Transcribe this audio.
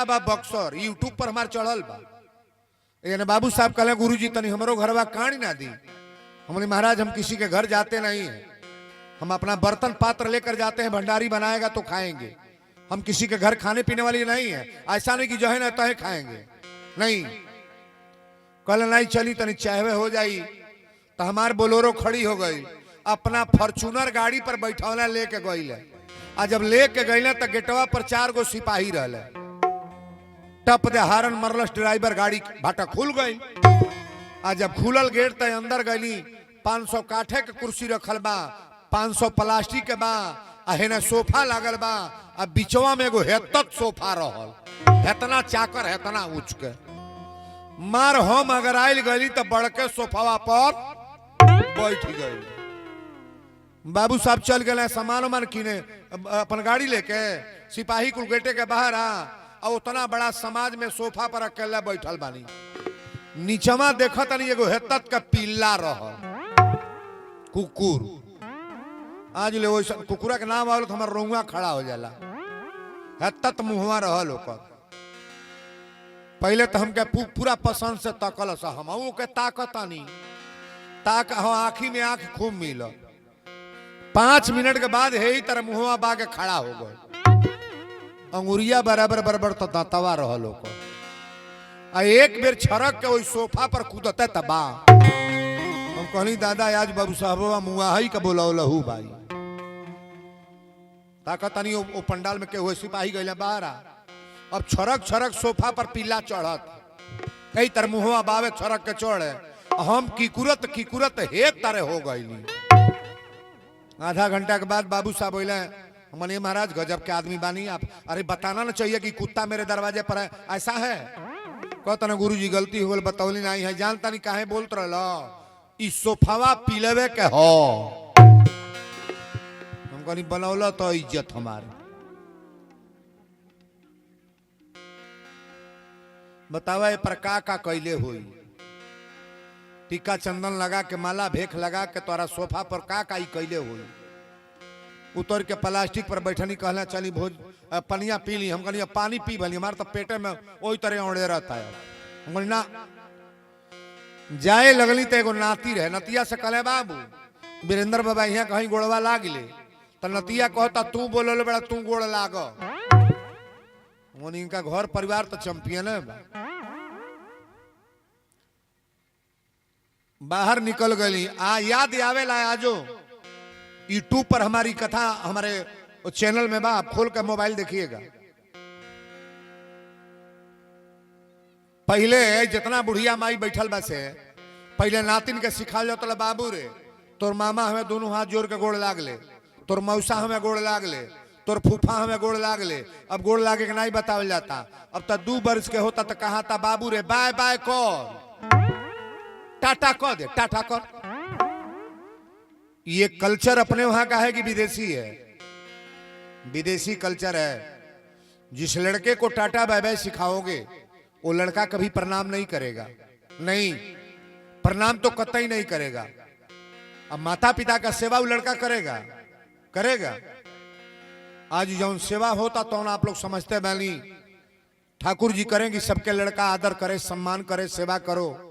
जिला बा बक्सर, यूट्यूब पर हमार चढ़ल बा। यानी बाबू साहब कहले गुरुजी तनी हमरो घरवा काढ़ ना दी। हमने महाराज हम किसी के घर जाते नहीं है, हम अपना बर्तन पात्र लेकर जाते हैं, भंडारी बनाएगा तो खाएंगे। हम किसी के घर खाने पीने वाली नहीं है, ऐसा नहीं कि जो है ना तय खाएंगे नहीं। कल नहीं चली तनी चाहवे हो जाई तो हमार बोलोरो खड़ी हो गई, अपना फॉर्चूनर गाड़ी पर बैठौला लेके गई। आ जब लेके गई तो गेटवा पर 4 गो सिपाही रहले, टप दे हारन मरलस ड्राइवर, गाड़ी भाटा खुल गई। आ जब खुलल गेट तो अंदर गई, 500 काठे के कुर्सी रखल बा, 500 प्लास्टिक के बा, हेने सोफा लागल बा, आ बिचवा में एगो हेतक सोफा रहल, हेतना चाकर हेतना ऊंच के। मार हम अगर आयल गई तो बड़के सोफावा पर बैठ गई। बाबू साहब चल गए सामान वामान किने अपन गाड़ी लेके, सिपाही कुल गेटे के बाहर और उतना बड़ा समाज में सोफा पर अकेला बैठल बानी। नीचवा देखा तनी एगो हेतत का पिल्ला रहल, कुकुर। आज ले वैसा कुकुरा के नाम आवल तो हमार रोंगवा खड़ा हो जाला। हेतत मुहवा रहल ओकर। पहले तो हमके पूरा पसंद से तकल सा, हम के ताकतानी ताक आँखी में आँख खूब मिल। 5 मिनट के बाद हे ही तरह मुहवा बागे खड़ा हो गए, अंगुरिया बराबर बराबर तो दांतवा रहल ओकर। आ एक बेर छरक के वही सोफा पर कूदते तबा। हम कहली दादा आज बाबू साहबवा मुआ ही का बोलहू भाई। ताकतानी ओ पंडाल में के हुए सिपाही गए बाहर। अब छरक छरक सोफा पर पिल्ला चढ़त, कई तर मुहवा बावे छरक के चढ़े। हम किकुरत हे तरह हो गई। आधा घंटा के बाद बाबू साहब बोले, हमने महाराज गजब के आदमी बानी आप, अरे बताना ना चाहिए कि कुत्ता मेरे दरवाजे पर है, ऐसा है? कहता ना गुरुजी गलती हो गई, बतौली नहीं है, जानता नहीं काहे बोलत रहा, इस सोफावा पिलवे के हो। हम कहनी बनौला तो इज्जत हमारी। बतावा पर का कैले हुई? टीका चंदन लगा के, माला भेख लगा के तोरा सोफा पर का कैले हुई? उतर के प्लास्टिक पर बैठनी, कहला चली भोज पनिया पी ली। हम कहनी पानी पी भली, हमारे तो पेटे में वही तरह औड़े रहता है। हम कहनी ना। जाए लगली तो एगो नाती रहे, नतिया से कहले बाबू वीरेंद्र बाबा यहाँ कहीं गोड़वा लाग ले, तो नतिया कहता तू बोलो बड़ा तू गोड़ लाग। इनका घर परिवार तो चैंपियन है। बाहर निकल गई। याद आवेला आजो यूट्यूब पर हमारी कथा हमारे चैनल में बा, आप खोल कर मोबाइल देखिएगा। पहले जितना बुढ़िया माई बैठल बा से पहले नातिन के सिखा जाता, बाबू रे तोर मामा हमें दोनों हाथ जोड़ के गोड़ लाग ले, तोर मौसा हमें गोड़ लाग ले, तोर फूफा हमें गोड़ लाग ले। अब गोड़ लागे के नहीं बतावल जाता। अब तो 2 वर्ष के होता तो कहा था बाबू रे बाय बाय कर, टाटा कर दे, टाटा कर। ये कल्चर अपने वहां का है कि विदेशी है? विदेशी कल्चर है। जिस लड़के को टाटा बाय बाय सिखाओगे वो लड़का कभी प्रणाम नहीं करेगा, नहीं प्रणाम तो कतई नहीं करेगा। अब माता पिता का सेवा वो लड़का करेगा। आज जो सेवा होता तो आप लोग समझते बानी ठाकुर जी करेंगे, सबके लड़का आदर करे, सम्मान करे, सेवा करो।